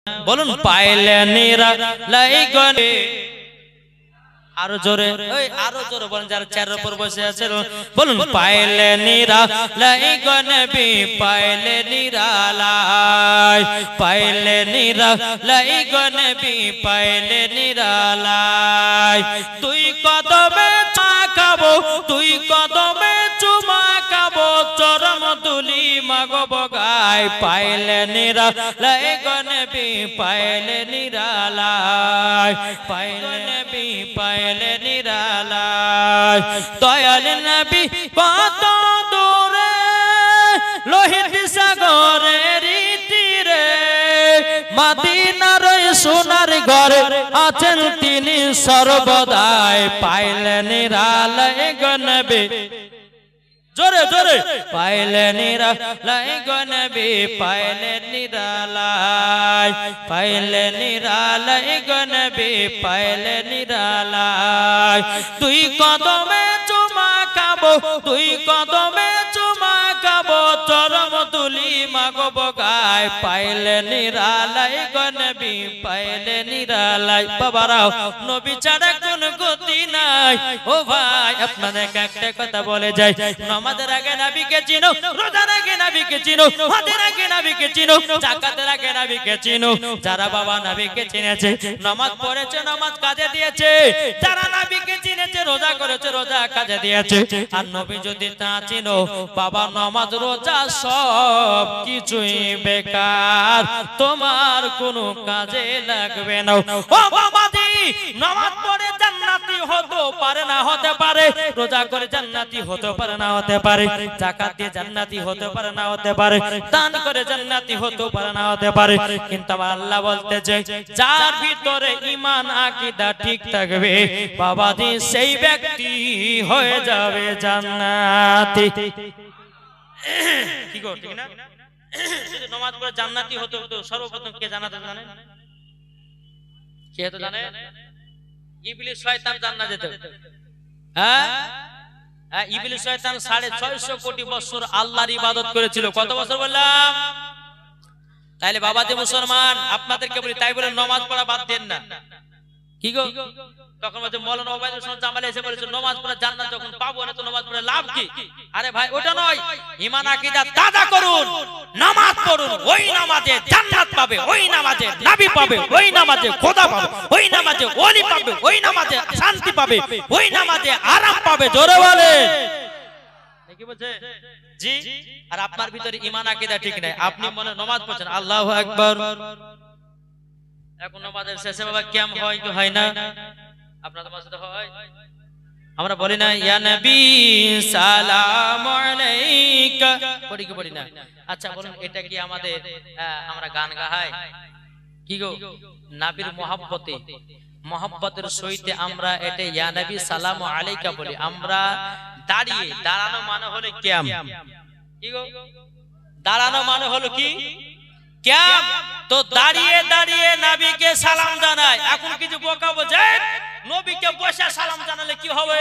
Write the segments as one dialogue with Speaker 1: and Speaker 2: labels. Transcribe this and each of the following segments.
Speaker 1: বলুন পাইলে নিরালাই গনে আরো জোরে বলেন যারা চেয়ারের উপর বসে আছে বলুন পাইলে নিরালাই গনবি পাইলে নিরালাই গনবি পাইলে নিরালাই তুই কদমে খাবো তুই কদমে চুমা খাবো চরম তুলি মাগো বগাই পাইলে নিরালাই গনবি পাইলে নিরালাই পাইলে নবী পাইলে নিরালাই দয়াল নবী কত দূরে লোহিত সাগরের তীরে মদিনার সোনার ঘরে আছেন তিনি সর্বদাই পাইলে নিরালাই গনবি জোরে জোরে পাইলে নিরালাই গনবি পাইলে নিরালাই গনবি পাইলে নিরালাই তুই কদমে চুমা খাবো তুই কদমে চুমা খাবো চরম তুলি মাগো বগাই পাইলে নিরালাই গনবি পাইলে নিরালাই বাবারাও নবী ছাড়া কোন গতি নাই ও ভাই আপনাদের একটা কথা বলে যাই নামাজের আগে নবীকে চিনো রোজার আগে নবীকে চিনো হজের আগে নবীকে চিনো যাকাতের আগে নবীকে চিনো যারা বাবা নবীকে চিনেছে নামাজ পড়েছে নামাজ কাজে দিয়েছে যারা নবীকে চিনেছে রোজা করেছে রোজা কাজে দিয়েছে আর নবী যদি তা চিনো বাবা নামাজ রোজা সব কিছুই বেকার তোমার কোনো কাজে লাগবে না ও বাবাজি নামাজ পড়ে জান্নাতি হতে পারে না হতে পারে রোজা করে জান্নাতি হতে পারে না হতে পারে যাকাত দিয়ে জান্নাতি হতে পারে না হতে পারে দান করে জান্নাতি হতে পারে না হতে পারে কিন্তু আল্লাহ বলতেছে যার ভিতরে ঈমান আকীদা ঠিক থাকবে বাবাজি সেই ব্যক্তি হয়ে যাবে জান্নাতি কি গো ঠিক না যদি নামাজ পড়ে জান্নাতি হতে হতো সর্বপ্রথম কে জান্নাতে জানেন কে তো জানে ইবলিস শয়তান জান্নাতে যেত হ্যাঁ ইবলিস শয়তান 650 কোটি বছর আল্লাহর ইবাদত করেছিল কত বছর বললাম তাইলে বাবাজি মুসলমান আপনাদেরকে বলি তাই বলে নামাজ পড়া বাদ দেন না কি গো তখন বলতে মাওলানা ওবায়দুল হাসান জামালি এসে বলেছে নামাজ পড়া জান্নাত যখন পাবো না তো নামাজ পড়ে লাভ কি আরে ভাই ওটা নয় ঈমান আকীদা তাজা করুন নামাজ পড়ুন ওই নামাজে জান্নাত পাবে ওই নামাজে নবী পাবে ওই নামাজে খোদা পাবে ওই নামাজে ওলি পাবে ওই নামাজে শান্তি পাবে ওই নামাজে আরাম পাবে জোরে বলেন কি বলছে জি আর আপনার ভিতরে ঈমান আকীদা ঠিক নাই আপনি মনে নামাজ পড়ছেন আল্লাহু আকবার এখন নামাজের শেষে বাবা কিয়াম হয় কি হয় না আপনাদের মসজিদে হয় আমরা বলি না ইয়া নবী সালাম আলাইকা পড়ি কি পড়ি না আচ্ছা বলুন এটা কি আমাদের আমরা গান গাই কি গো নবীর মহব্বতের সহিত আমরা এটা ইয়া নবী সালাম আলাইকা বলি আমরা দাঁড়িয়ে দাঁড়ানো মানে হলো কিয়াম কি গো দাঁড়ানো মানে হলো কি কিয়াম তো দাঁড়িয়ে দাঁড়িয়ে নবীকে সালাম জানায় এখন কিছু বোকা বোঝে নবীকে বসে সালাম জানালে কি হবে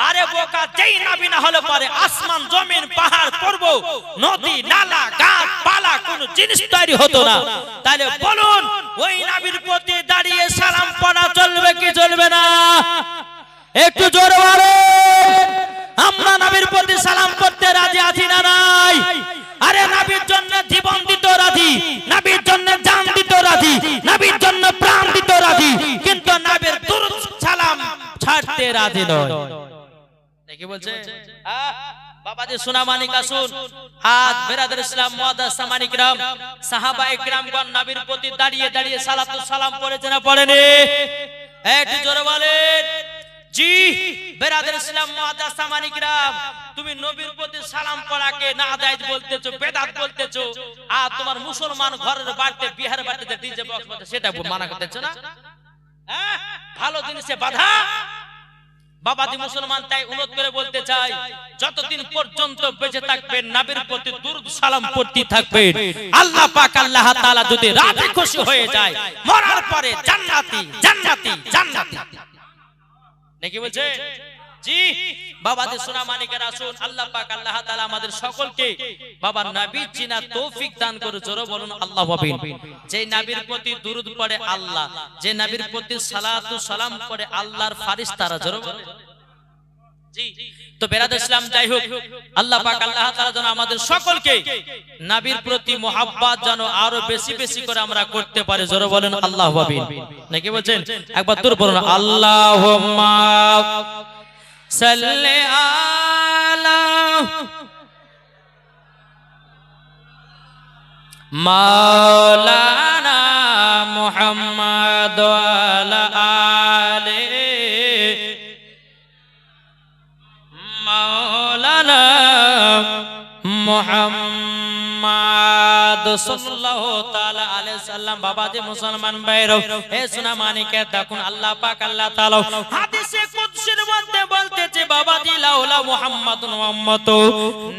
Speaker 1: আরে বোকা যেই নবী না হলে পারে আসমান জমিন পাহাড় পর্বত নদী নালা গাছ পালা কোন জিনিস তৈরি হতো না তাহলে বলুন ওই নবীর প্রতি দাঁড়িয়ে সালাম পড়া চলবে কি চলবে না একটু জোরে বলেন আমরা নবীর প্রতি সালাম করতে রাজি আছি না নাই আরে নবীর জন্য জীবন দিতে রাজি নবীর জন্য জান দিতে রাজি নবীর জন্য প্রাণ দিতে রাজি কিন্তু নবীর দুরূদ সালাম ছাড়তে রাজি নয় কি বলছে বাবাজি সোনা মানিক আসুন আজ বেরাদার ইসলাম মুআদ্দাস সামানি কিরাম সাহাবায়ে কিরামগণ নবীর প্রতি দাঁড়িয়ে দাঁড়িয়ে সালাতু সালাম পড়েছে না পড়েনি একটু জোরে বলেন জি বেরাদার ইসলাম মুআদ্দাস সামানি কিরাম তুমি নবীর প্রতি সালাম পড়াকে নাজায়েজ বলতেছো বেদাত বলতেছো আর তোমার মুসলমান ঘরের বাড়িতে বিহারের বাড়িতে ডিজে বক্স বলতে সেটা মানা করতেছো না হ্যাঁ ভালো জিনিসে বাধা বাবাজি মুসলমান তাই অনুরোধ করে বলতে চাই যতদিন পর্যন্ত বেঁচে থাকবেন নবীর প্রতি দুরূদ সালাম পড়তে থাকবেন আল্লাহ পাক আল্লাহ তাআলা যদি রাজি খুশি হয়ে যায় মরার পরে জান্নাতি জান্নাতি জান্নাতি নাকি বলছে জি বাবাদের সোনা মানিকের আসুন, আল্লাহ পাক আল্লাহ তাআলা আমাদের সকলকে বাবা নবী চিনা তৌফিক দান করে। জোরে বলুন আল্লাহ বলেন। যে নবীর প্রতি দুরূদ পড়ে আল্লাহ, যে নবীর প্রতি সালাতু সালাম পড়ে আল্লাহর ফেরেশতারা। জোরে বলেন জি। তো বেরাদ ইসলাম, যাই হোক, আল্লাহ পাক আল্লাহ তাআলা যেন আমাদের সকলকে নবীর প্রতি মোহাব্বত যেন আরো বেশি বেশি করে আমরা করতে পারি। জোরে বলেন আল্লাহ বলেন। নাকি বলছেন? একবার তোর বলুন আল্লাহুম্মা সাল্লি আলা মাওলানা মুহাম্মদ ওয়া আলা মাওলানা মুহাম্মদ সাল্লাল্লাহু তাআলা আলাইহি সাল্লাম। বাবাজি মুসলমান ভাইরা, হে সোনা মানিকে দেখুন, আল্লাহ পাক আল্লাহ তাআলা হাদিসে কুদসির মধ্যে বলতেছে, বাবাজি লাউলা মুহাম্মাদুন ওয়া উম্মতু,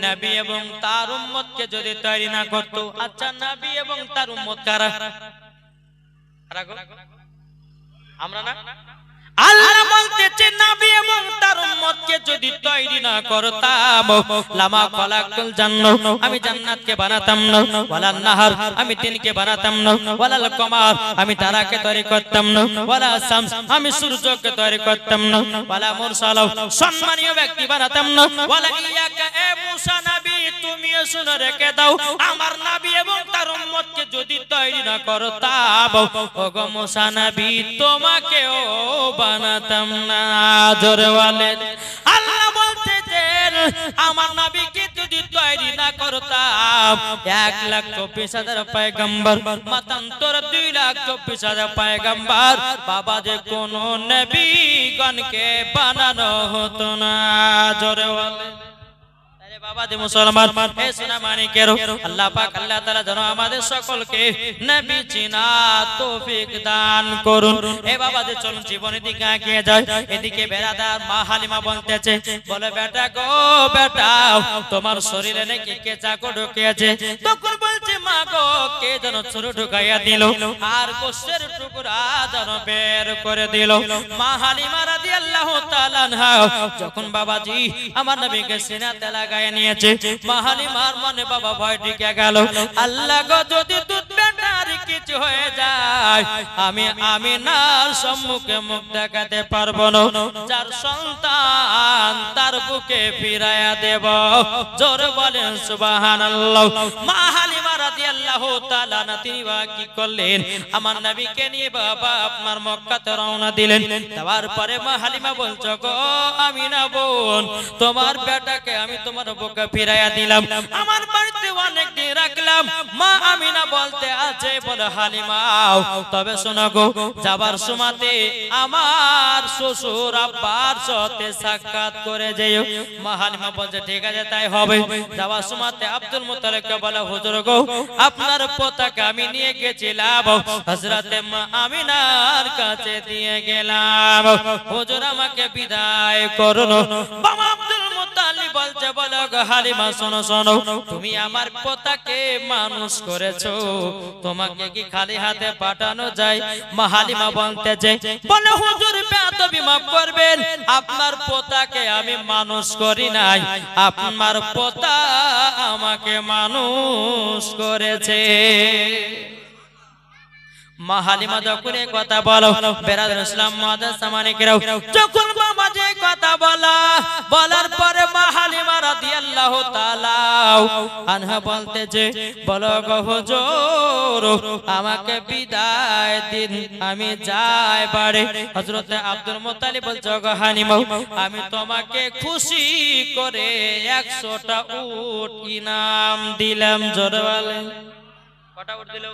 Speaker 1: নবী এবং তার উম্মতকে যদি তৈরি না করত। আচ্ছা, নবী এবং তার উম্মত কারা? আমরা না? আল্লাহ বলতেছে নবী এবং তার উম্মতকে যদি তৈরি না করতাম, লামা খালাকতুল জান্নাহ, আমি জান্নাতকে বানাতাম না, ওয়ালান নাহার, আমি দিনকে বানাতাম না, ওয়ালাল কমার, আমি তারাকে তৈরি করতাম না, ওয়ালা শামস, আমি সূর্যকে তৈরি করতাম না, ওয়ালা মুরসালাহ, সম্মানীয় ব্যক্তি বানাতাম না, ওয়ালা ইয়াকা, এ মুসা নবী তুমিও শুনে রেখে দাও, আমার নবী এবং তার উম্মতকে যদি তৈরি না করতাম, ওগো মুসা নবী তোমাকেও বানাতাম না। জোরে বলেন। আল্লাহ বলতেছেন আমার নবীকে যদি তৈরি না করতাম, 1,24,000 পয়গম্বর, মতান্তর 2,24,000 পয়গম্বর, বাবা যে কোন নবীগণকে বানানো হতো না। জোরে বলেন। বাবাজি মুসলমান, হে সোনা মানিকের, আল্লাহ পাক আল্লাহ তাআলা যেন আমাদের সকলকে নবী চিনা তৌফিক দান করুন। এ বাবাজি চলুন জীবনের দিকে এগিয়ে যায়। এদিকে বেরাদার মা হালিমা বলতেছে, বলে বেটা গো বেটা, তোমার শরীরে নাকি কেঁচা ঢুকিয়েছে। তখন বলছে মা গো, কে যেন ছুরি ঢুকাইয়া দিল আর গোশতের টুকরা যেন বের করে দিল। মা হালিমা রাদিয়াল্লাহু তাআলা আনহা যখন বাবাজি আমার নবীকে সিনাতে লাগায় নিয়েছে, মা হালিমার মনে বাবা ভয় ঢুকে গেল। আল্লাহ গো, যদি দুধ বেটার কিছু হয়ে যায়, আমি আমিনার সম্মুখে মুখ দেখাতে পারবো না। যার সন্তান তার বুকে ফিরাইয়া দেব। জোরে বলেন সুবহানাল্লাহ। মা হালিমা রাদিয়াল্লাহু তাআলা আনহা তিনি কি করলেন, আমার নবীকে নিয়ে বাবা আপনার মক্কাতে রওনা দিলেন। তার পরে মা হালিমা বলছো, গো আমিনা বোন, তোমার বেটাকে আমি তোমার বুকে ফিরাইয়া দিলাম, আমার বাড়িতে অনেক দিন রাখলাম। মা আমিনা বলতে আছে, বলে হালিমা তবে শোনো গো, যাবার সময়তে আমার শ্বশুর আব্বার সাথে সাক্ষাৎ করে যেও। মা হালিমা বলছে ঠিক আছে তাই হবে। যাবার সময়তে আব্দুল মুত্তালিবকে বলে, হুজুর গো, আপনার পোতাকে আমি নিয়ে গেছিলাম, হযরতে মা আমিনার কাছে দিয়ে গেলাম, হুজুর আমাকে বিদায় করুন। বাবা আব্দুল মুত্তালিব বলছে, বলো গো হালিমা শোনো শোনো, তুমি আমার পোতাকে মানুষ করেছো, তোমাকে কি খালি হাতে পাঠানো যায়? মা হালিমা বলতেছে, বলে হুজুর বেয়াদবি মাফ করবেন, আপনার পোতাকে আমি মানুষ করি নাই, আপনার পোতা আমাকে মানুষ করেছে। মা হালিমা যখন এই কথা বলো, বেরাদর ইসলাম মুআদ্দাস সামানিকেরাও যখন বাবা যে কথা বলার পরে মা হালিমা রাদিয়াল্লাহু তাআলা আনহা বলতেছে, বলো গো হুজুর আমাকে বিদায় দিন, আমি যাই বাড়ি। হযরতে আব্দুল মুত্তালিব বলছে, গো হালিমা আমি তোমাকে খুশি করে 100টা উট ইনাম দিলাম। জোরে বলেন কটা উট দিল?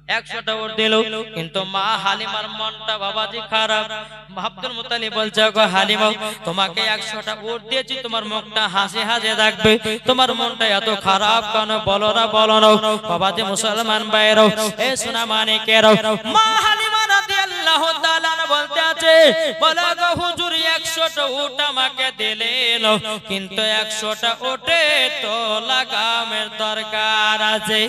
Speaker 1: 100টা উট দিল। কিন্তু মা হালিমার মনটা বাবাজি খারাপ। আব্দুল মুত্তালিব বলছে, গো হালিমা তোমাকে 100টা উট দিয়েছি, তোমার মুখটা হাসি হাসি থাকবে, তোমার মনটা এত খারাপ কেন? বলো না বলো না। বাবাজি মুসলমান ভাইরাও, এ সোনা মানিকেরাও, মা হালিমা রাদিয়াল্লাহু তাআলা বলতে আছে, বলো গো হুজুর 100টা উট আমাকে দিলেন, কিন্তু 100টা উটে তো লাগামের দরকার আছে,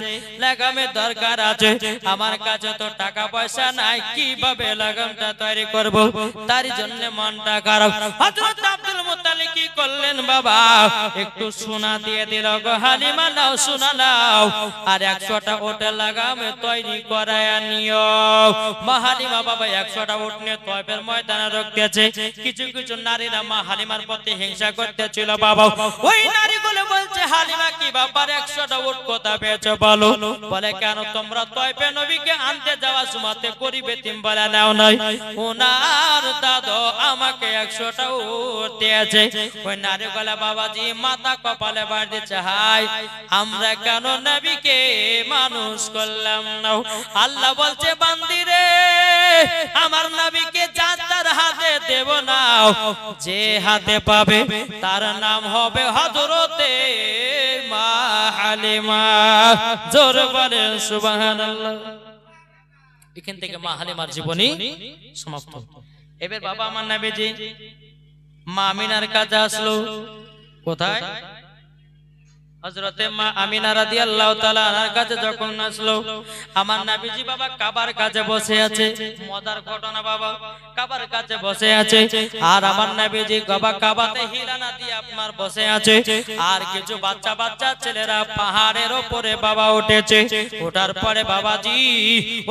Speaker 1: লাগামের দরকার আছে, আমার কাছে তো টাকা পয়সা নাই, কিভাবে লাগামটা তৈরি করব? তার জন্য মনটা খারাপ। হযরত আব্দুল করলেন বাবা একটু সোনা দিয়ে দিল গো হালিমা নাও সোনা নাও আর 100টা ওটে লাগামে তৈরি করায় নিও মা হালিমা বাবা 100টা উট নিয়ে তয়ফের ময়দানে রাখতেছে কিছু কিছু নারীরা মা হালিমার প্রতি হিংসা করতেছিল বাবা ওই নারীগুলো বলছে হালিমা কি ব্যাপার 100টা উট কথা পেয়েছো বলো বলে কেন তোমরা তয়ফে নবীকে আনতে যাওয়া সময়তে গরিব এতিম বলে নাও নাই ওনার দাদু আমাকে 100টা উট দিয়েছে ওই নারীগুলো বাবাজি মাথা কপালে বাড়ি দিচ্ছে হাই আমরা কেন নবীকে মানুষ করলাম না আল্লাহ বলছে বান্দি রে আমার নবীকে যার হাতে দেব না যে হাতে পাবে তার নাম হবে হযরতে মা হালিমা জোরে বলেন সুবহানাল্লাহ এখান থেকে মা হালিমার জীবনী সমাপ্ত এবার বাবা আমার নবীজি মা আমিনার কাছে আসলো কোথায় হযরতে মা আমিনা রাদিয়াল্লাহু তাআলা আনহার কাছে যখন আসলো আমার নবীজি বাবা কাবার কাছে বসে আছে মজার ঘটনা বাবা কাবার কাছে বসে আছে আর আমার নবীজি বাবা কাবাতে হিলানা দিয়ে আপনার বসে আছে আর কিছু বাচ্চা বাচ্চা ছেলেরা পাহাড়ের উপরে বাবা উঠেছে ওঠার পরে বাবাজি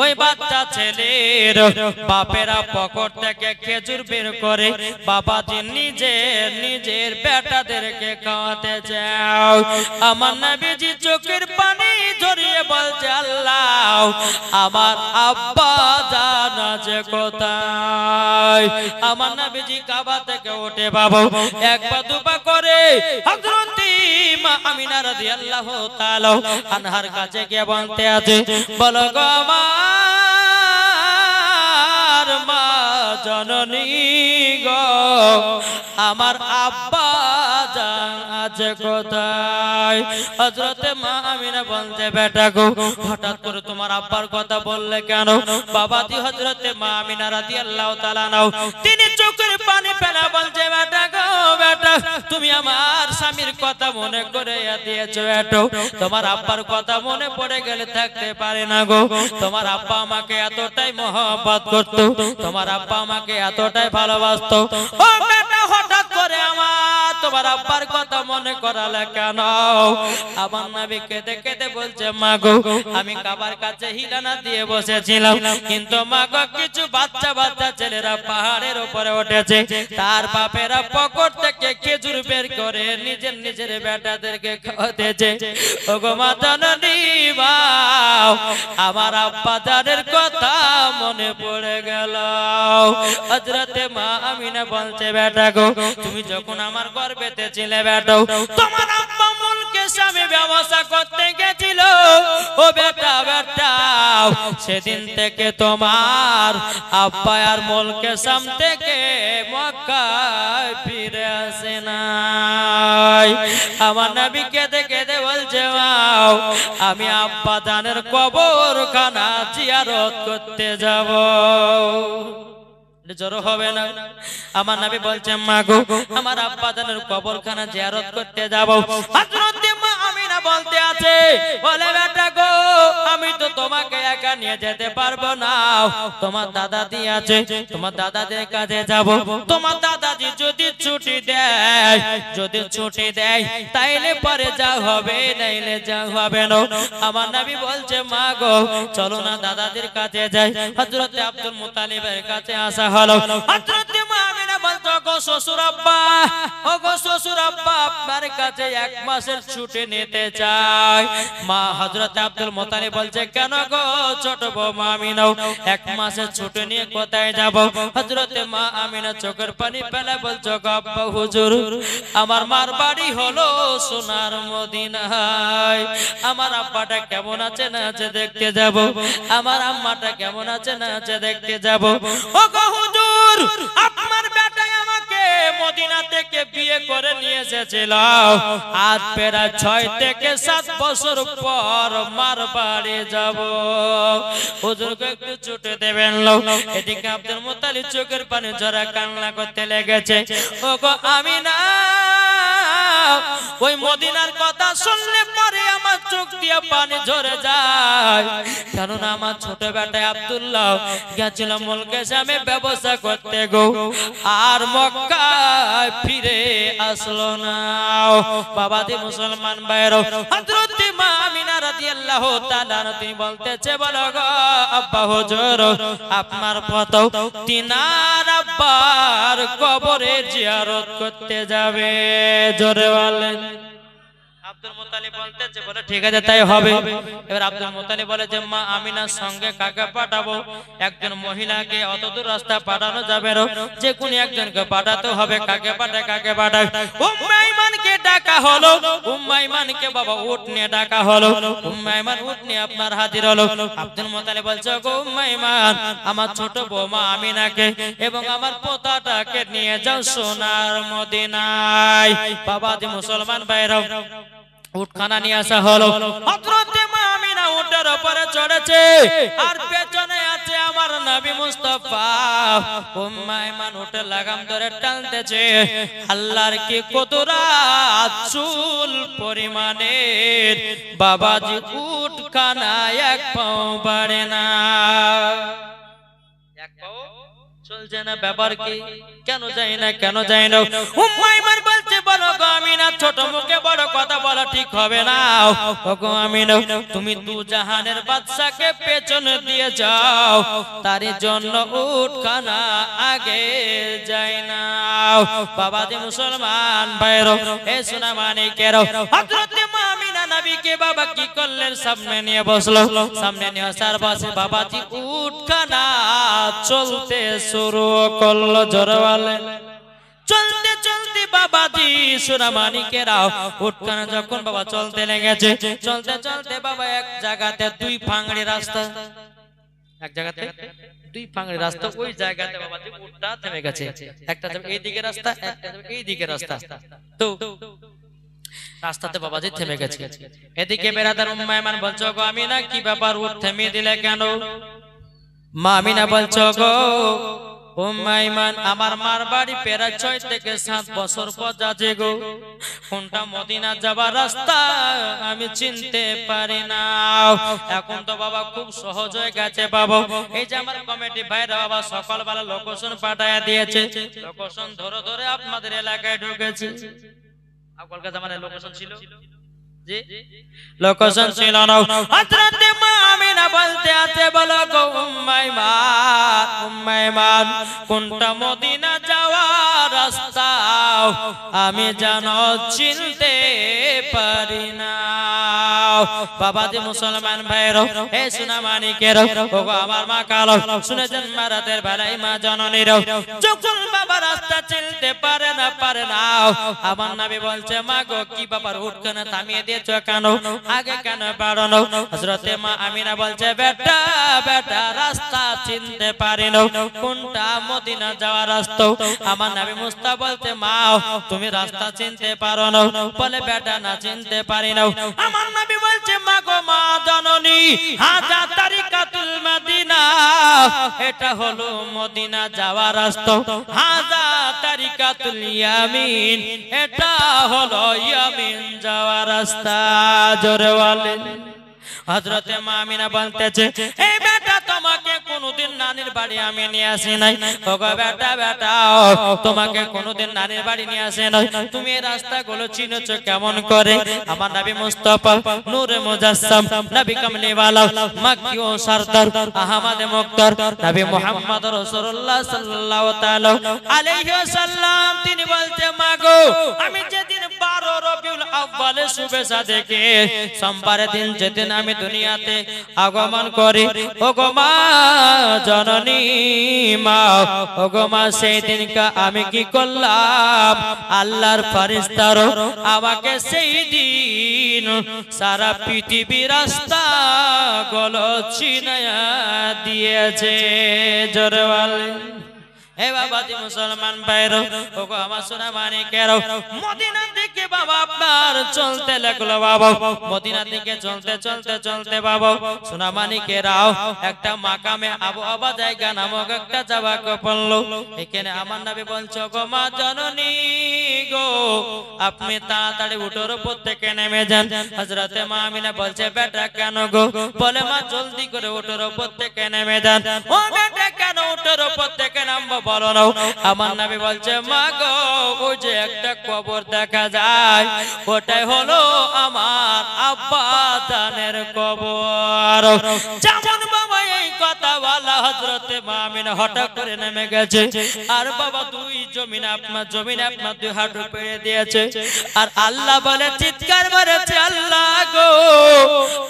Speaker 1: ওই বাচ্চা ছেলের বাপেরা পকেট থেকে খেজুর বের করে বাবাজি নিজের বেটাদেরকে খাওয়াতে যাও আমার নবীজি চোখের পানি ঝরিয়ে বলছে আল্লাহ আমার আব্বা জান আছে কোথায় আমার নবীজি কাবা থেকে উঠে বাবা একবার দুবার করে হযরত মা আমিনা রাদিয়াল্লাহু তাআলা আনহার কাছে গিয়ে বলতে আছে বলো গো আমার মা জননী গো আমার আব্বা জান আছে কোথায় হযরতে মা আমিনা বলতে বেটা গো হঠাৎ করে তোমার আব্বার কথা বললে কেন বাবাজি হযরতে মা আমিনা রাদিয়াল্লাহু তাআলা নাও তিনি চোখের পানি ফেলে বলছে বেটা গো বেটা তুমি আমার স্বামীর কথা মনে করে দিয়েছো এটো তোমার আব্বার কথা মনে পড়ে গেলে থাকতে পারে না গো তোমার আব্বা আমাকে এতটাই মহব্বত করত তোমার আব্বা আমাকে এতটাই ভালোবাসতো ও বেটা হঠাৎ করে আমার তোমার আব্বার কথা মনে করালে কেন আমার নবী কেঁদে কেঁদে বলছে মা গো আমি কাবার কাছে হিলানা দিয়ে বসেছিলাম কিন্তু মা গো কিছু বাচ্চা বাচ্চা ছেলেরা পাহাড়ের উপরে উঠেছে তার বাপেরা পকেট থেকে খেজুর বের করে নিজের বেটাদেরকে খাওয়াতেছে ওগো মা জননী বাও আমার আব্বা জানের কথা মনে পড়ে গেল হযরতে মা আমিনা বলছে বেটা গো তুমি যখন আমার গর্ভেতে ছিলে বেটা তোমার আব্বা মুলকে স্বামী ব্যবসা করতে গেছিল ও বেটা বেটা সেদিন থেকে তোমার আব্বা আর মুলকে সাম থেকে মক্কায় ফিরে আসে নাই আমার নবী কেঁদে কেঁদে বলছে মাও আমি আব্বা জানের কবরখানা জিয়ারত করতে যাব জড়ো হবে না আমার নবী বলছে মা গো আমার আব্বা জানের কবরখানা জিয়ারত করতে যাব হযরত মা আমিনা বলতে আছে বলে বেটা গো আমি তো তোমাকে একা নিয়ে যেতে পারবো না তোমার দাদাজি আছে তোমার দাদাদের কাছে যাব তোমার দাদাজি যদি ছুটি দেয় তাইলে পরে যা হবে নাইলে যা হবে না আমার নবী বলছে মা গো চলো না দাদাদের কাছে যাই হযরত আব্দুল মুত্তালিবের কাছে আসা হলো হযরত মা আমিনা বলতো গো শ্বশুর আব্বা ও গো শ্বশুর আব্বা আপনার কাছে এক মাসের ছুটি নিতে চাই মা হযরত আব্দুল মুত্তালিব বলছে কেন গো ছোট বৌমা আমিনা এক মাসের ছুটি নিয়ে কোথায় যাব হযরত মা আমিনা চোখের পানি ফেলে বলছো গো আব্বা হুজুর আমার মার বাড়ি হলো সোনার মদিনায় আমার আব্বাটা কেমন আছে না আছে দেখতে যাব আমার আম্মাটা কেমন আছে না আছে দেখতে যাব ও গো হুজুর আপনার বেটা আমাকে মদিনা থেকে বিয়ে করে নিয়ে এসেছিল আজ প্রায় 6 থেকে 7 বছর পর মার বাড়ি যাব হুজুরকে একটু ছুটি দেবেন লো এদিকে আব্দুল মুত্তালিব চোখের পানি ঝরা কান্না করতে লেগেছে ও গো আমিনা ওই মদিনার কথা শুনলে পরে আমার চোখ দিয়ে পানি ঝরে যায়, কারণ আমার ছোট বেটা আব্দুল্লাহ গেছিল মুলকে শামে ব্যবসা করতে গো, আর মক্কায় ফিরে আসলো না। বাবাজি মুসলমান ভাইরা, হযরত মা আমিনা রাদিয়াল্লাহু তাআলা তিনি বলতেছে, বলো গো আব্বা হুজুর, আপনার পথ তিনার আব্বার কবরে জিয়ারত করতে যাবে। জোরে বলেন। আব্দুল মুত্তালিব বলতেছে, বলে ঠিক আছে তাই হবে। এবার আব্দুল মুত্তালিব বলে যে মা আমিনার সঙ্গে কাকে পাঠাবো? একজন মহিলাকে অত দূর রাস্তা পাঠানো যাবে না, যে কোন একজনকে পাঠাতে হবে। কাকে পাঠায়? উম্মে আইমানকে ডাকা হলো। উম্মে আইমানকে বাবা উট নিয়ে ডাকা হলো। উম্মে আইমান উট নিয়ে আপনার হাজির হলো। আব্দুল মুত্তালিব বলছে, গো উম্মে আইমান, আমার ছোট বৌমা আমিনাকে এবং আমার পোতাটাকে নিয়ে যাও সোনার মদিনায়। বাবাজি মুসলমান ভাইরা, উটখানা নিয়ে আসা হলো। হযরত মা আমিনা উটের উপরে চড়েছে, আর পেছনে আছে আমার নবী মুস্তাফা। উম্মে আইমান উটের লাগাম ধরে টানতেছে। আল্লাহর কি কুদরত, চুল পরিমাণের বাবাজি উটখানা এক পাও বাড়ে না। এক পাও চলছে না, ব্যাপার কি? কেন যায় না? উম্মে আইমান বলছে, বলো গো আমিনা, ছোট মুখে বড় কথা বলা ঠিক হবে না। ওগো আমিনা, তুমি দু জাহানের বাদশাকে পেছনে দিয়ে যাও, তার জন্য উটখানা আগে যায় না। বাবাজি মুসলমান ভাইরা, এ সোনা মানিকেরা, হযরত মা আমিনা নবীকে বাবা কি করলেন? সামনে নিয়ে বসলো। সামনে নিয়ে আসার পাশে বাবাজি উটখানা চলতে শুরু করলো। জোরে বলেন। চলতে চলতে বাবাজি সোনা মানিকেরা, উটখানা যখন বাবা চলতে লেগেছে, চলতে চলতে বাবা এক জায়গাতে দুই ফাংড়ি রাস্তা, এক জায়গাতে দুই ফাংড়ি রাস্তা, ওই জায়গাতে বাবাজি উটটা থেমে গেছে। একটা যাবে এই দিকে রাস্তা, একটা যাবে এই দিকে রাস্তা। তো রাস্তাতে বাবাজি থেমে গেছে। এদিকে বেরাদার উম্মে আইমান বলছো, গো আমিনা, কি ব্যাপার, উট থেমে দিলে কেন? মা আমিনা বলছো, গো উম্মে আইমান, আমার মার বাড়ি প্রায় 6 থেকে 7 বছর পর যাচ্ছে গো। কোনটা মদিনা যাবার রাস্তা আমি চিনতে পারি না। এখন তো বাবা খুব সহজ হয়ে গেছে বাবা। এই যে আমার কমিটি ভাইরা বাবা সকালবেলা লোকেশন পাঠায়া দিয়েছে, লোকেশন ধরে ধরে আপনাদের এলাকায় ঢুকেছে। আপনার জামানায় লোকেশন ছিল? জি, লোকেশন ছিল না। হযরত মা আমিনা বলতে আছে, বলো গো উম্মে আইমান, কোনটা মদিনা যাওয়ার রাস্তা আমি জানো চিনতে পারি না। বাবাজি মুসলমান ভাইরা, এ সোনা মানিকেরা, ওগো আমার মা কালো, শুনেছেন মারাতের বেলায় মা জননীরা যখন বাবা রাস্তা চিনতে পারে না, আমার নবী বলছে, মা গো কি ব্যাপার, উটখানা থামিয়ে দিয়েছ কেন? আগে কেন বাড়ানো? হযরত মা আমিনা বলছে, বেটা বেটা, রাস্তা চিনতে পারি না, কোনটা মদিনা যাওয়ার রাস্তা? আমার নবী মুস্তাফা বলতে, মা তুমি রাস্তা চিনতে পারো না? বলে, বেটা না, চিনতে পারি না। আমার নবী বলছে, মা গো মা জননী, হাজা তারিকাতুল মদিনা, এটা হলো মদিনা যাওয়ার রাস্তা। হাজা তারিকাতুল ইয়ামিন, এটা হলো ইয়ামিন যাওয়ার রাস্তা। জোরে বলেন। হযরত মা আমিনা বলতেছে, এই বেটা তোমাকে কোনদিন নানির বাড়ি আমি নিয়ে আসি নাই। ওগো বেটা বেটা, তোমাকে কোনদিন নানির বাড়ি নিয়ে আসে নাই, তুমি এই রাস্তাগুলো চিনেছো কেমন করে? আমার নবী মুস্তাফা নূরে মুজাসসাম, নবী কামলিওয়ালা, মক্কি ও সরদার, আহমদ মুক্তার, নবী মুহাম্মদ রাসূলুল্লাহ সাল্লাল্লাহু তাআলা আলাইহি ওয়াসাল্লাম তিনি বলতে, মা গো আমি যেদিন 12 রবিউল আউয়ালে শুভেচ্ছা দেখে সোমবারের দিন যেদিন আমি দুনিয়াতে আগমন করি, ওগো মা জননী, মা ওগো মা, সেই দিনকা আমি কি করলাম? আল্লাহর ফেরেশতারা আমাকে সেই দিন সারা পৃথিবী রাস্তা গুলো চিনায়া দিয়েছে। জোরে বলেন। হে বাবাজি মুসলমান ভাইরা, ওগো আমার সোনা মানিকেরা, মদিনা থেকে বাবা আপনার চলতে লাগলো বাবা, মদিনা থেকে চলতে চলতে চলতে বাবা সোনা মানিকেরাও একটা মাকামে আবহাওয়া জায়গা নামক একটা জায়গা পড়লো। এখানে আমার নবী বলছে, গো মা জননী গো, আপনি তাড়াতাড়ি উঠোর উপর থেকে নেমে যান। হযরতে মা আমিনা বলছে, বেটা কেন গো? বলে, মা জলদি করে উঠোর উপর থেকে নেমে যান। ও বেটা কেন উঠোর উপর থেকে নামবো বলো না? আমার নবী বলছে, মা গো, ওই যে একটা কবর দেখা যায়, ওটাই হলো আমার আব্বা জানের কবর। যেমন বাবা এই কথা বলা হযরতে মা আমিনা হঠাৎ করে নেমে গেছে, আর বাবা দুই জমিনে আপনার দুই হাঁটু পেড়ে দিয়েছে, আর আল্লাহ বলে চিৎকার করেছে, আল্লাহ গো,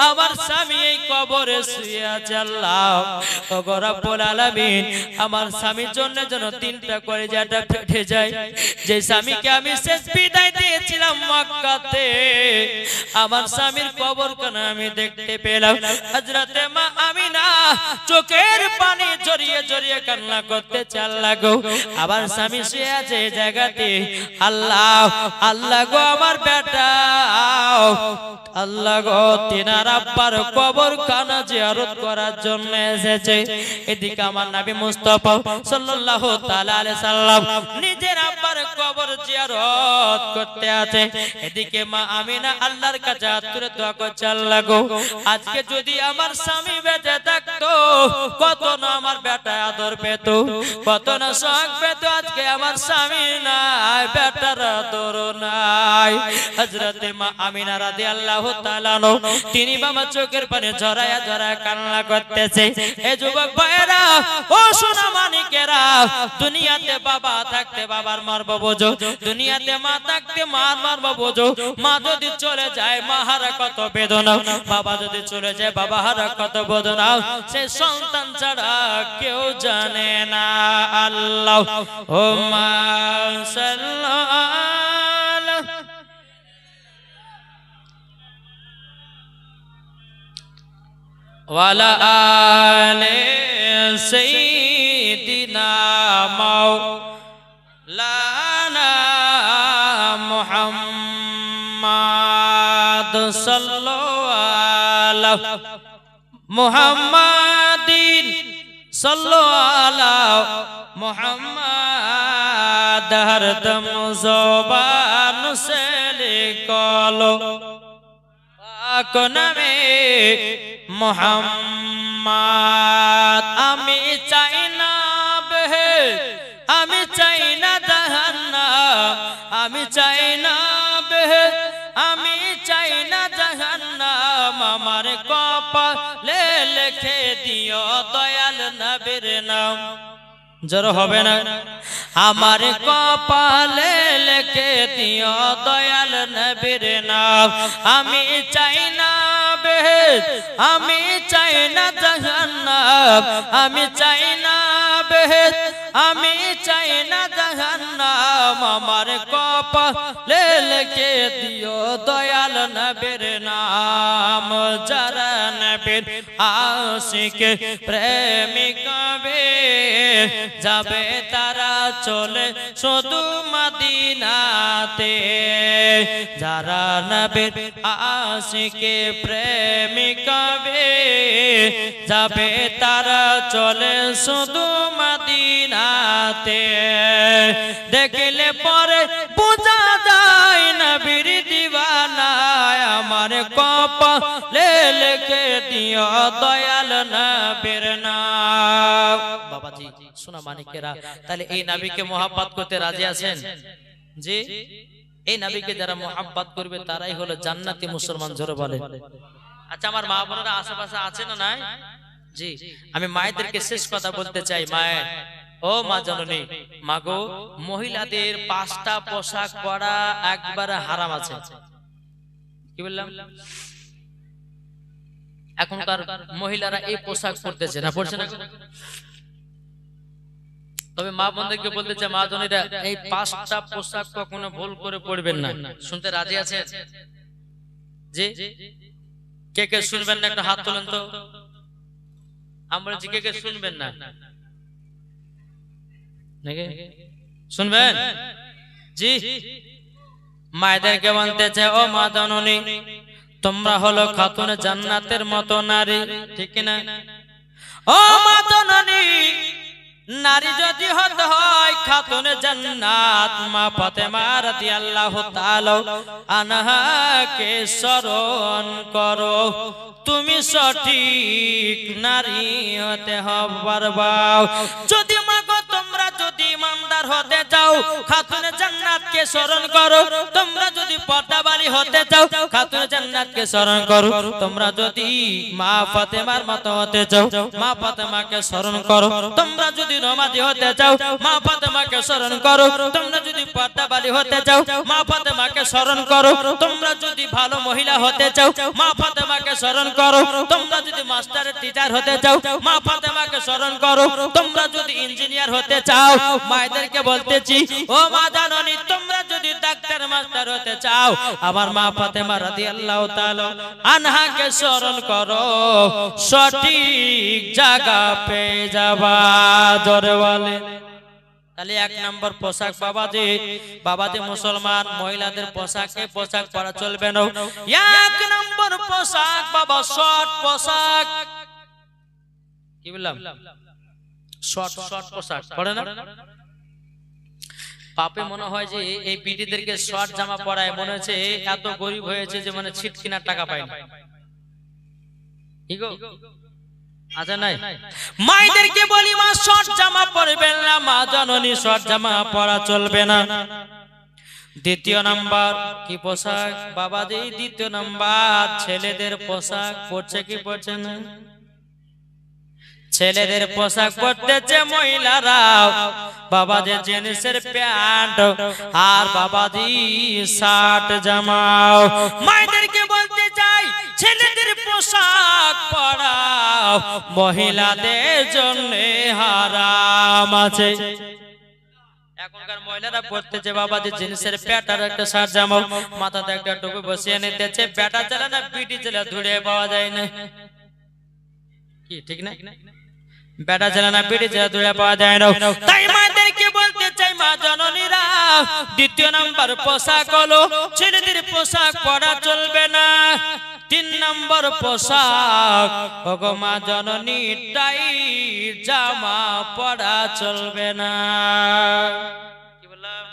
Speaker 1: আমার স্বামী এই কবরে শুয়ে আছে। আল্লাহ ওগো রব্বুল আলামিন, আমার স্বামীর জন্য যেন তিনটা কলিজাটা ফেটে যায়। যে স্বামীকে আমি শেষ বিদায় দিয়েছিলাম মক্কাতে, আমার স্বামীর কবর কেন আমি দেখতে পেলাম। হযরতে মা আমিনা চোখের পানি জড়িয়ে জড়িয়ে কান্না করতে আল্লাহ গো, আবার স্বামী শুয়ে আছে এই জায়গাতে। আল্লাহ আল্লাহ গো, আমার বেটা আল্লাহ গো, তিনার আব্বার কবর খানা জিয়ারত করার জন্য এসেছে। এদিকে আমার নবী মুস্তাফা সাল্লাল্লাহু তাআলা আলাইহি সাল্লাম নিজের আব্বার কবর জিয়ারত করতে আছে। এদিকে মা আমিনা আল্লাহর কাছে হাত তুলে দোয়া করছে, আল্লাহ গো, আজকে যদি আমার স্বামী বেঁচে থাকতো, কত না আমার বেটা আদর পেত, কত না সুখ পেত। আজকে আমার স্বামী নাই, বেটার আদর নাই। হযরতে মা আমিনা রাদিয়াল্লাহু তাআলা তিনি বাবা চোখের পানি ঝরায়া ঝরায়া কান্না করতেছে। এ যুবক ভাইরা, ও সোনা মানিকেরা, দুনিয়াতে বাবা থাকতে বাবার মারবো বোঝো, দুনিয়াতে মা থাকতে মার মারবো বোঝো। মা যদি চলে যায় মা হারা কত বেদনা, বাবা যদি চলে যায় বাবা হারা কত বেদনা, সে সন্তান ছাড়া কেউ জানে না। আল্লাহ ও মা সাল্লাল্লাহু ওয়ালা আলে সাইয়্যিদিনা মাওলানা মুহাম্মদ সাল্লাল্লাহু আলা মুহাম্মাদিন সাল্লাল্লাহু মুহাম্মদ হরদম জবান সে লিখলো পাক নামে মুহাম্মদ। আমি চাই না বেহে, আমি চাই না জাহান্নাম, আমি চাই না বেহে, আমি চাই না জাহান্নাম। আমার কপালে লিখে দিও দয়াল নবীর নাম। জোর হবে না? আমার কপালে লিখে দিও দয়াল নবীর নাম। আমি চাই না বেহেশত, আমি চাই না জাহান্নাম, আমি চাই না বেহেশত, আমি চাই না জাহান্নাম। আমার কপালে লিখে দিও দয়াল নবীর নাম। যারা নবীর আশিক প্রেমিক হবে, যাবে তারা চলে শুধু মদিনাতে। যারা নবীর আশিক প্রেমিক হবে, যাবে তারা চলে শুধু মদিনাতে। দেখলে পরে বোঝা যায় নবীর দিওয়ানা। আমার কপালে লিখে দিও দয়াল নবীর নাম। বাবাজি সোনা মানিকেরা, তাহলে এই নবীকে মোহাব্বত করতে রাজি আছেন? জি, এই নবীকে যারা মোহাব্বত করবে তারাই হলো জান্নাতি মুসলমান। জোরে বলে। আচ্ছা, আমার মা বোনেরা আশেপাশে আছে না নাই? জি, আমি মায়েদেরকে শেষ কথা বলতে চাই। মায়ের, ও মা জননী, মাগো, মহিলাদের 5টা পোশাক পরা একবারে হারাম আছে। কি বললাম? এখনকার মহিলারা এই পোশাক পরতেছে না, পরছে না। তবে মা বোনদেরকে বলতে চাই, মা জনীরা, এই 5টা পোশাক কখনো ভুল করে পরবেন না। শুনতে রাজি আছে? জি, কে কে শুনবেন না? একটা হাত তোলেন তো। আমরা কে কে শুনবেন না? নাকি শুনবেন জি মায়েদেরকে বলতেছে ও মা জননী তোমরা হলো খাতুনে জান্নাতের মতো নারী ঠিক না ও মা জননী নারী যদি হতে হয় খাতুনে জান্নাত মা ফাতেমা রাদিয়াল্লাহু তাআলা আনহাকে স্মরণ করো তুমি সঠিক নারী হতে পারবা যদি মাগো তোমরা যদি ইমানদার হতে চাও খাতুনে জান্নাতকে স্মরণ করো তোমরা যদি পর্দাবালী হতে চাও খাতুনে জান্নাতকে স্মরণ করো তোমরা যদি মা ফাতেমার মতো হতে চাও মা ফাতেমাকে স্মরণ করো তোমরা যদি নামাজি হতে চাও মা ফাতেমাকে স্মরণ করো তোমরা যদি পর্দাবালী হতে চাও মা ফাতেমাকে স্মরণ করো তোমরা যদি ভালো মহিলা হতে চাও মা ফাতেমাকে স্মরণ করো তোমরা যদি মাস্টারের টিচার হতে চাও মা ফাতেমাকে স্মরণ করো তোমরা যদি ইঞ্জিনিয়ার হতে চাও মায়েদেরকে বলতেছি ও মা জাননী তোমরা যদি ডাক্তার মাস্টার হতে চাও আমার মা ফাতেমা রাদিয়াল্লাহু তাআলা আনহাকে স্মরণ করো সঠিক জায়গা পেয়ে যাবা জোরে বলে তাহলে এক নম্বর পোশাক বাবাজি মুসলমান মহিলাদের পোশাক পরা চলবে না এক নম্বর পোশাক বাবা শর্ট পোশাক কি বললাম শর্ট পোশাক পরে না পাপে মনে হয় যে এই বিটিদেরকে শর্ট জামা পরায় মনে হচ্ছে এত গরিব হয়েছে যে মানে ছিট কেনার টাকা পায় না আচ্ছা নাই মায়েদেরকে বলি মা শর্ট জামা পরবেন না মা জননী শর্ট জামা পরা চলবে না দ্বিতীয় নাম্বার কি পোশাক বাবাজি দ্বিতীয় নাম্বার ছেলেদের পোশাক পরছে কি পরছে না ছেলেদের পোশাক পরতেছে মহিলারা বাবাজি জিন্সের প্যান্ট আর বাবাজি শার্ট জামা মায়েদেরকে বলতে চাই ছেলেদের পোশাক পরাও মহিলাদের জন্য হারাম আছে এখনকার মহিলারা পড়তেছে বাবাজি জিন্সের প্যান্ট আর একটা শার্ট জামা মাথাতে একটা টুপি বসিয়ে নিতেছে প্যাটা চালা না পিটি চালা ধুড়ে পাওয়া যায় না কি ঠিক না বেটা চালা না পিটি চালা ধুড়ে পাওয়া যায় না তাই মাদেরকে বলতে চাই মা জননীরা দ্বিতীয় নাম্বার পোশাক হলো ছেলেদের পোশাক পরা চলবে না তিন নম্বর পোশাক ওগো মা জননী টাইট জামা পরা চলবে না কি বললাম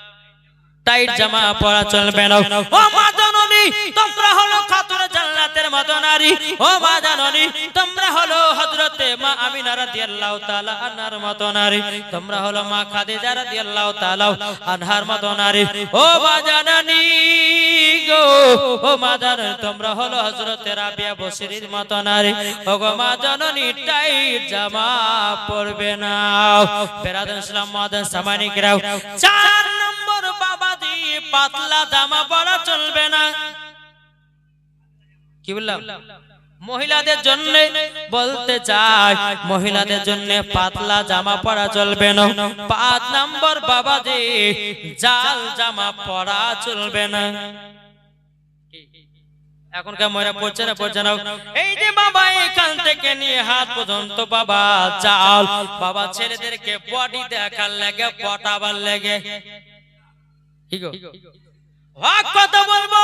Speaker 1: টাইট জামা পরা চলবে না ও মা জননী তোমরা হলো খাতুনে জান্নাতের মতো নারী ও মা জননী তোমরা হলো হযরতে মা আমিনা রাদিয়াল্লাহু তাআলা আনহার মতো নারী তোমরা হলো মা খাদিজা রাদিয়াল্লাহু তাআলা আনহার মতো নারী ও মা জননী গো ও মা জননী তোমরা হলো হযরতে রাবিয়া বসরির মতো নারী ও গো মা জননী টাইট জামা পরবে না বেরাদান ইসলাম মাদান সামানিকরাও চার নম্বর বাবাজি পাতলা জামা পরা চলবে না কি বললাম মহিলাদের জন্য বলতে চাই মহিলাদের জন্য পাতলা জামা পরা চলবে না পাঁচ নম্বর বাবাজি জাল জামা পরা চলবে না এখনকার মহিলা পড়ছে না এই যে বাবা এখান থেকে নিয়ে হাত পর্যন্ত বাবা চাল বাবা ছেলেদেরকে বডি দেখার লাগে পটাবার লাগে কথা বলবো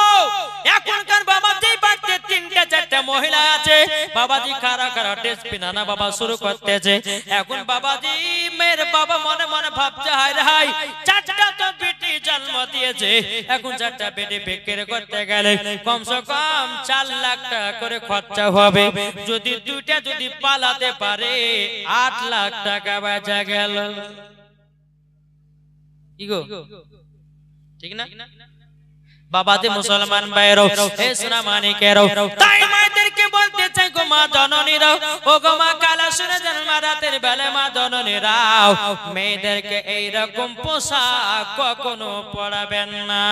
Speaker 1: এখনকার বাবা যেই বাড়িতে তিনটা চারটা মহিলা আছে বাবাজি খারা টেস্ট পিনানা বাবা শুরু করতেছে এখন বাবাজি মেয়ের বাবা মনে মনে ভাবছে হায় রে হায় চারটা তো বেটি জন্ম দিয়েছে এখন চারটা বেটি বিক্রি করতে গেলে কমসে কম 4 লাখ টাকা করে খরচা হবে যদি দুইটা যদি পালাতে পারে 8 লাখ টাকা বাঁচা গেল কি গো ঠিক না বাবাজি মুসলমান ভাইরা হে সোনা মানিকেরা তাই মাদেরকে বলতে চাই গো মা জননীরা ও গো মা কালা শুনে জন্ম রাতের বেলা মা জননীরা মেয়েদেরকে এই রকম পোশাক কখনো পরাবেন না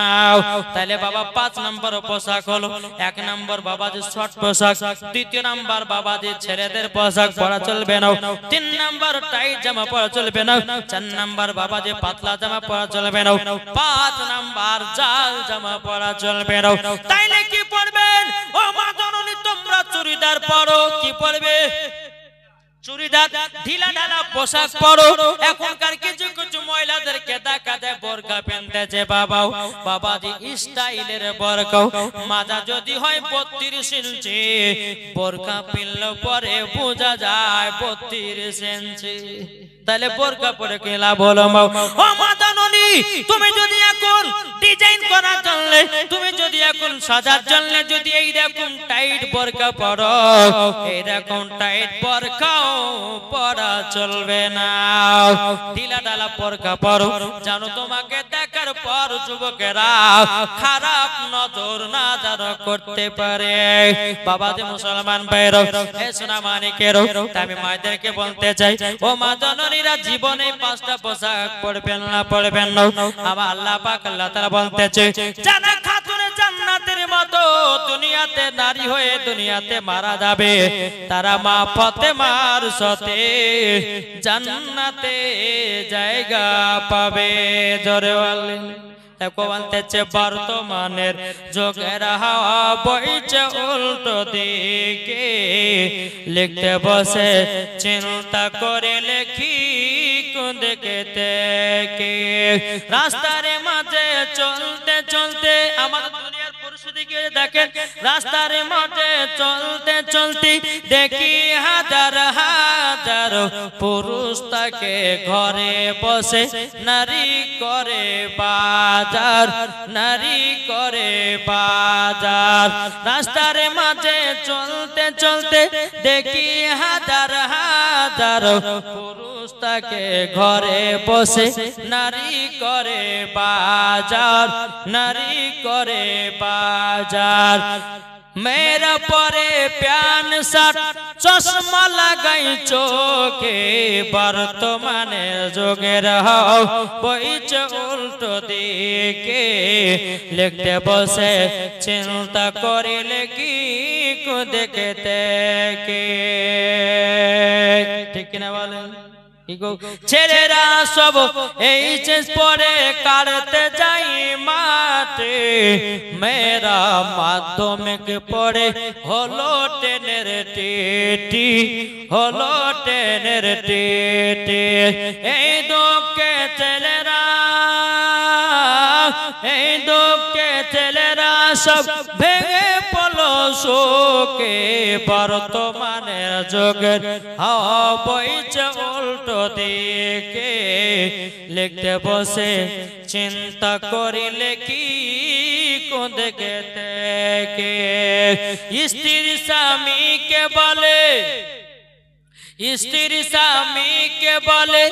Speaker 1: তাহলে বাবা 5 নম্বর পোশাক হলো 1 নম্বর বাবাজি শর্ট পোশাক দ্বিতীয় নম্বর বাবাজি ছেলেদের পোশাক পরা চলবে না 3 নম্বর টাইট জামা পরা চলবে না 4 নম্বর বাবাজি পাতলা জামা পরা চলবে না 5 নম্বর জাল জামা পরা চলবে না তাইলে কি পরবেন ও মা জননী তোমরা চুড়িদার পরো কি পরবে চুড়িদার ঢিলা ঢালা পোশাক পরো এখনকার কিছু কিছু মহিলা বলতেছে বাবাও বাবাজি স্টাইলের বোরকা মাজা যদি হয় 32 ইঞ্চি বোরকা পিনলে পরে বোঝা যায় 32 ইঞ্চি তাহলে বোরকা পরে কি লাভ হলো ও মা জাননী তুমি যদি এখন ডিজাইন করার জন্য তুমি যদি এখন সাজার জন্য যদি এই রকম টাইট বোরকা পরো এই রকম টাইট বোরকাও পরা চলবে না ঢিলা ঢালা বোরকা পরো জানো তোমাকে দেখার পর যুবকেরা খারাপ নজর নজর করতে পারে বাবাজি মুসলমান ভাইরা এ সোনা মানিকেরও আমি মায়েদেরকে বলতে চাই ও মা জননীরা জীবনে 5টা পোশাক পরবেন না আমার আল্লাহ পাক আল্লাহ তাআলা বলতেছে জানা খাতুনে জান্নাতের মতো দুনিয়াতে নারী হয়ে দুনিয়াতে মারা যাবে তারা মা ফাতেমার সাথে জান্নাতে জায়গা পাবে জোরে বলেন দেখো বলতেছে বর্তমানের যুগের হাওয়া বইছে উল্টো দিকে লিখতে বসে চিন্তা করে লেখি কোন দিকে থেকে রাস্তার মাঝে চলতে চলতে আমাদের দুনিয়ার পরিস্থিতিকে দেখেন রাস্তার মাঝে চলতে চলতে দেখি হাজার হাজার পুরুষ তাকে ঘরে বসে নারী করে বাজার নারী করে বাজার রাস্তার মাঝে চলতে চলতে দেখি হাজার হাজার পুরুষ তাকে ঘরে বসে নারী করে বাজার নারী করে বাজার মেরা পরে প্যান শার্ট চশমা লাগাই চোখে বর্তমানে যুগের হাও বইছে উল্টো দিকে লিখতে বসে চিন্তা করিলে কি দেখে থেকে ঠিক না বলেন ছেলেরা সব এইচএস পরে কাটতে যাই মাঠে মেয়েরা মাধ্যমিক পড়ে হলো টেনের টিটি হলো টেনের টিটি এই দুঃখে ছেলেরা এই দুঃখে ছেলেরা সব ভেঙে পড়লো শোকে বর্তমানের যুগের হাওয়া বইছে উল্টো দিকে লিখতে বসে চিন্তা করিলে কি কোন দিকে থেকে স্ত্রী স্বামীকে বলে স্ত্রী স্বামীকে বলে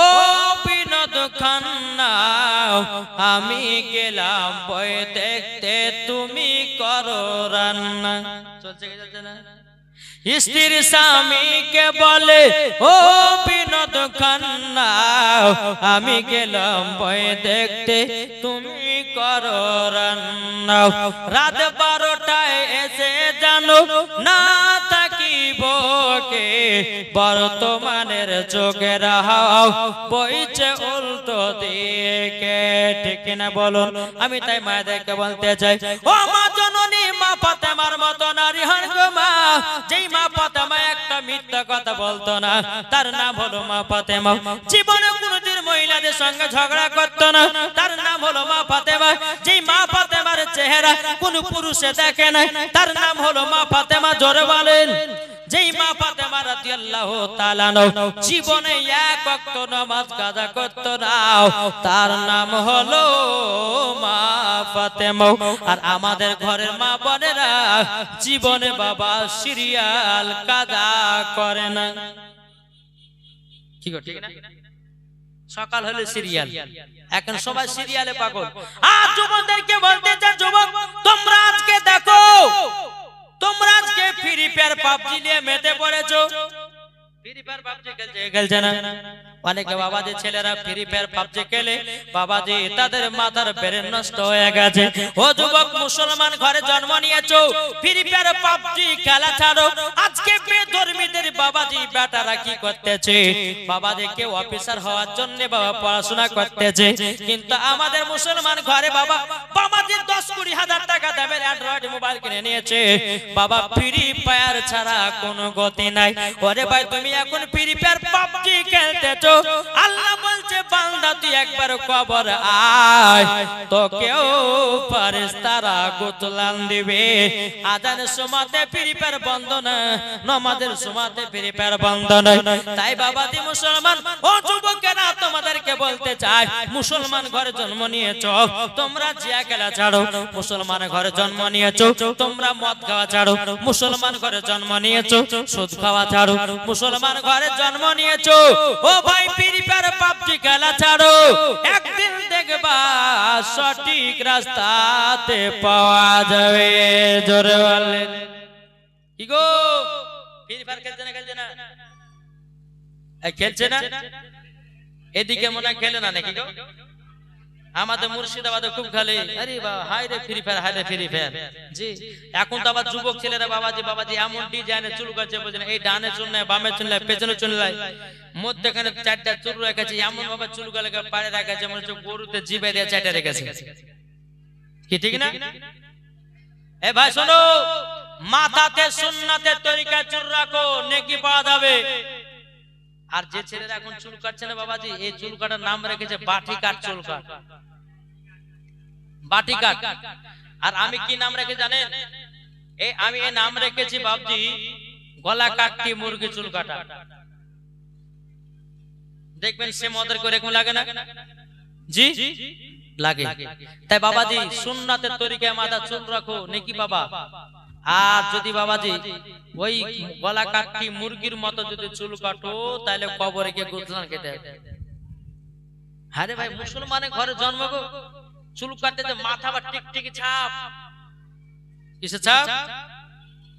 Speaker 1: ও বিনোদ খান্না আমি গেলাম বই দেখতে তুমি করো রান্না চলছে কি চলছে না স্ত্রী স্বামীকে বলে ও বিনোদ খান্না আমি গেলাম বই দেখতে তুমি করো রান্না রাত 12টায় এসে জানো না থাকিব কে বর্তমানের যুগের হাওয়া বইছে উল্টো দিকে ঠিক না বলুন আমি তাই মায়েদেরকে বলতে চাই ও মা জননী মা ফাতেমার মতো নারী হন গো মা যেই মা ফাতেমা একটা মিথ্যা কথা বলতো না তার নাম হলো মা ফাতেমা জীবনে কোনোদিন মহিলাদের সঙ্গে ঝগড়া করতো না তার নাম হলো মা ফাতেমা যেই মা ফাতেমার চেহারা কোন পুরুষে দেখে না তার নাম হলো মা ফাতেমা জোরে বলেন যেই মা ফাতেমা রাদিয়াল্লাহু তাআলা জীবনে এক ওয়াক্ত নামাজ কাজা করতো না তার নাম হলো মা ফাতেমা আর আমাদের ঘরের মা বোনেরা জীবনে বাবা সিরিয়াল কাজা করে না ঠিক না সকাল হলে সিরিয়াল এখন সবাই সিরিয়ালে পাগল আর যুবকদেরকে বলতে চাই যুবক তোমরা আজকে দেখো তোমরা আজকে ফ্রি ফায়ার পাবজি নিয়ে মেতে পড়েছো ফ্রি ফায়ার পাবজি খেলছে না অনেকে বাবাজি ছেলেরা ফ্রি ফায়ার পাবজি খেলে বাবাজি তাদের মাথার ব্রেন নষ্ট হয়ে গেছে ও যুবক মুসলমান ঘরে জন্ম নিয়েছো ফ্রি ফায়ার পাবজি খেলা ছাড়ো আজকে বেধর্মীদের বাবাজি বেটারা কি করতেছে বাবাজি কেউ অফিসার হওয়ার জন্য বাবা পড়াশোনা করতেছে কিন্তু আমাদের মুসলমান ঘরে বাবা বাবাজি 10-20 হাজার টাকা দামের অ্যান্ড্রয়েড মোবাইল কিনে নিয়েছে বাবা ফ্রি ফায়ার ছাড়া কোনো গতি নাই ওরে ভাই তুমি এখন ফ্রি ফায়ার পাবজি খেলতেছো আল্লাহ বলছে বান্দা তুই একবার কবর আয় তোকেও ফেরেশতারা গোসলান দিবে। আজানের সময়তে ফিরিপার বন্ধ না, নামাজের সময়তে ফিরিপার বন্ধ না। তাই বাবাজি মুসলমান ও যুবকেরা তোমাদেরকে বলতে চাই, মুসলমান ঘরে জন্ম নিয়েছো তোমরা জিয়া খেলা ছাড়ো, মুসলমান ঘরে জন্ম নিয়েছো তোমরা মদ খাওয়া ছাড়ো, মুসলমান ঘরে জন্ম নিয়েছো সুদ খাওয়া ছাড়ো, মুসলমান ঘরে জন্ম নিয়েছো ও ভাই ফিরিপার পাবজি খেলা ছাড়ো। একদিন দেখবা সঠিক রাস্তাতে পাওয়া যাবে। জোরে বলেন কি গো, ফিরিপার খেলছে না? খেলছে না? খেলছে না? এদিকে মনে খেলে না নাকি গো? আমাদের মুর্শিদাবাদে খুব খেলে। আরে বাবা হাই রে ফ্রি ফায়ার, হাই রে ফ্রি ফায়ার। জি এখন তো আবার যুবক ছেলেরা বাবাজি এমন ডিজাইনে চুল কাটছে বুঝেন, এই ডানে চুল নাই, বামে চুল নাই, পেছনে চুল নাই, মধ্যখানে চারটা চুল রেখেছে, এমন ভাবে চুল গুলোকে পাড়ে রেখেছে মনে হচ্ছে গরুতে জিবে দিয়ে চারটা রেখেছে। কি ঠিক না? এ ভাই শোনো, মাথাতে সুন্নাতের তরিকায় চুল রাখো, নেকি পাওয়া যাবে। আর যে ছেলেরা এখন চুল কাটছে না বাবাজি, এই চুল কাটার নাম রেখেছে বাটি কাট চুল কাট, বাটি কাট। আর আমি কি নাম রেখে জানেন? আমি এই নাম রেখেছি বাবজি গলা কাটটি মুরগি চুল কাটা। দেখবেন সে মদের করে এরকম লাগে না? জি লাগে। তাই বাবাজি সুন্নাতের তরিকায় মাথা চুল রাখো, নেকি বাবা। আর যদি বাবাজি ওই গলা কাটটি মুরগির মতো যদি চুল কাটো তাহলে কবরে গিয়ে গোসল খেতে হবে। আরে ভাই মুসলমানের ঘরে জন্ম গো, চুল কাটতে যে মাথা বা টিকটিকি ছাপ, কিসের ছাপ?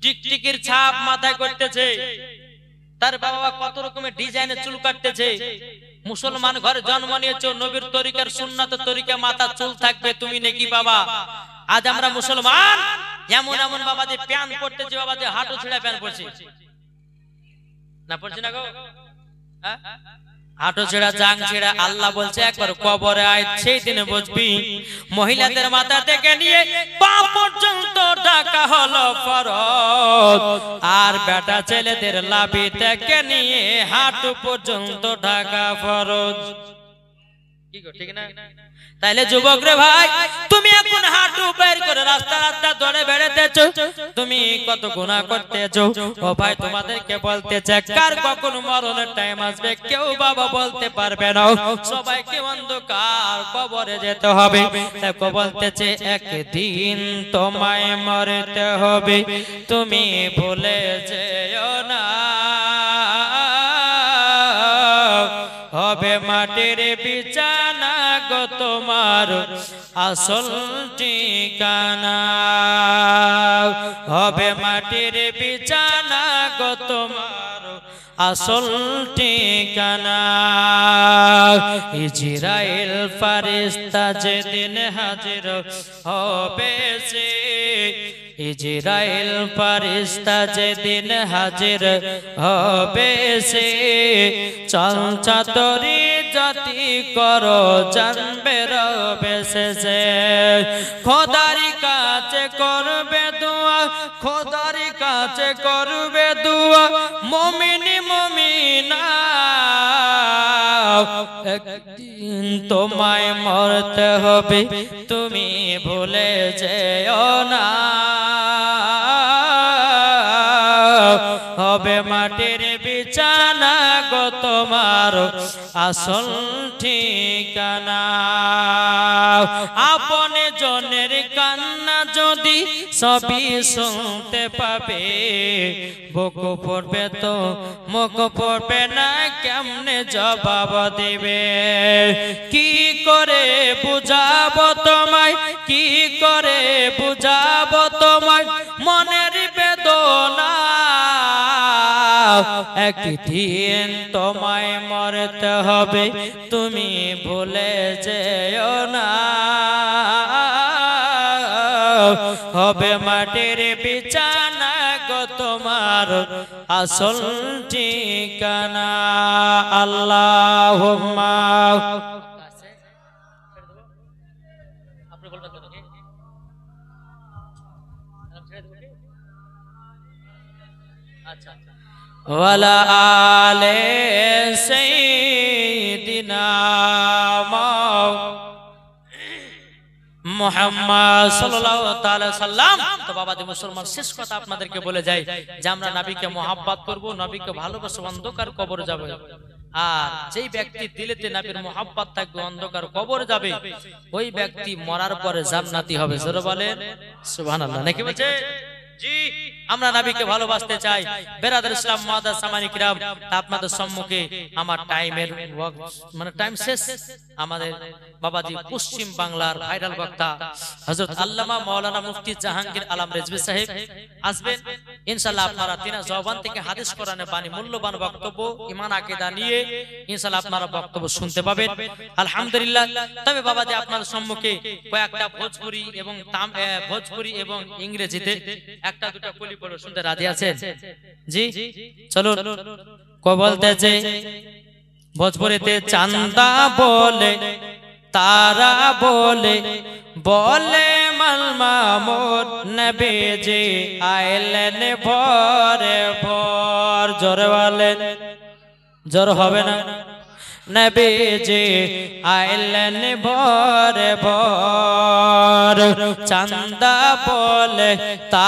Speaker 1: টিকটিকির ছাপ মাথায় করতেছে। তার বাবা কত রকমের ডিজাইনের চুল কাটতেছে। মুসলমান ঘরে জন্ম নিয়েছো, নবীর তরিকার সুন্নাতের তরিকা মাথা চুল থাকবে, তুমি নেকি বাবা। আজ আমরা মুসলমান এমন এমন বাবাজি প্যান পড়তেছে, বাবাজি হাঁটু ছেড়া প্যান পড়ছে না, পড়ছে না গো? হাঁটু ছেড়া জাং ছেড়া। আল্লাহ বলছে একবার কবরে আয়, সেই দিনে বুঝবি মহিলাদের মাথা থেকে নিয়ে পা পর্যন্ত ঢাকা হলো ফরজ, আর বেটা ছেলেদের লাভি থেকে নিয়ে হাঁটু পর্যন্ত ঢাকা ফরজ। কি গো ঠিক না? তাইলে যুবক রে ভাই, তুমি এখন হাঁটু বের করে রাস্তা রাস্তা ধরে বেড়াতেছো, তুমি কত গুনাহ করতেছো। ও ভাই তোমাদেরকে বলতে চাই, কার কখন মরণের টাইম আসবে কেউ বাবা বলতে পারবে না। সবাইকে অন্ধকার কবরে যেতে হবে। দেখো বলতেছে একদিন তোমায় মরতে হবে, তুমি ভুলে যেও না। হবে মাটির বিছানা গো তোমার আসল ঠিকানা, হবে মাটির বিছানা গো তোমার আসল ঠিকানা। ইজরাইল ফেরেশতা যেদিন হাজির হবে সে, ইজরাইল ফেরেশতা যেদিন হাজির হবে সে, চঞ্চতরি জাতি করো জানবে রবে শেষে। খোদারি কাছে করবে দোয়া, খোদারি কাছে করবে দোয়া মুমিনি মুমিনা। একদিন তোমায় মরতে হবে, তুমি ভুলে যেও না। হবে মাটির বিছানা গো তোমার আসল ঠিকানা। আপনে জনের কান্না যদি সবই শুনতে পাবে, বুক পড়বে তো মুখ পড়বে না, কেমনে জবাব দিবে? কি করে বুঝাবো তোমায়, কি করে বুঝাবো তোমায় মনের বেদনা। একদিন তোমায় মরতে হবে, তুমি ভুলে যেও না। হবে মাটির বিছানা গো তোমার আসল ঠিকানা। আল্লাহুম্মা ওয়ালা আলে সাইয়্যিদিনা মুহাম্মদ সাল্লাল্লাহু তাআলা সাল্লাম। তো বাবাজি মুসলমান, শেষ কথা আপনাদেরকে বলে যাই যে আমরা নবীকে মহব্বত করব, নবীকে ভালোবাসব, অন্ধকার কবর যাব। আর যেই ব্যক্তি দিলেতে নবীর মহব্বত থাকবে, অন্ধকার কবর যাবে, ওই ব্যক্তি মরার পরে জান্নাতি হবে। জোরে বলেন সুবহানাল্লাহ। নাকি বলছে? জি, আমরা নবীকে ভালোবাসতে চাই। বেরাদার ইসলাম মুআদ্দাস সামানি কিরাম, আপনাদের সম্মুখে আমার টাইমের মানে টাইম শেষ। আমাদের বাবাজি পশ্চিম বাংলার ভাইরাল বক্তা হযরত আল্লামা মাওলানা মুফতি জাহাঙ্গীর আলম রেজভী সাহেব আসবেন ইনশাআল্লাহ। আপনারা তিনা জবান থেকে হাদিস কোরআনের বাণী মূল্যবান বক্তব্য ঈমান আকীদা নিয়ে ইনশাআল্লাহ আপনারা বক্তব্য শুনতে পাবেন আলহামদুলিল্লাহ। তবে বাবাজি আপনাদের সম্মুখে কয়েকটা ভোজপুরি এবং ইংরেজিতে একটা দুটো কলি পড়ে শুনতে রাজি আছেন? জি চলুন। কই বলতেছে ভোজপুরিতে চান্দা বলে তারা বলে বলে মালমা মোর নবীজি আইলেন ভরে ভর। জোরে বলেন, জোর হবে না? নবীজি আইলেন ভরে ভর, চান্দা বলে তা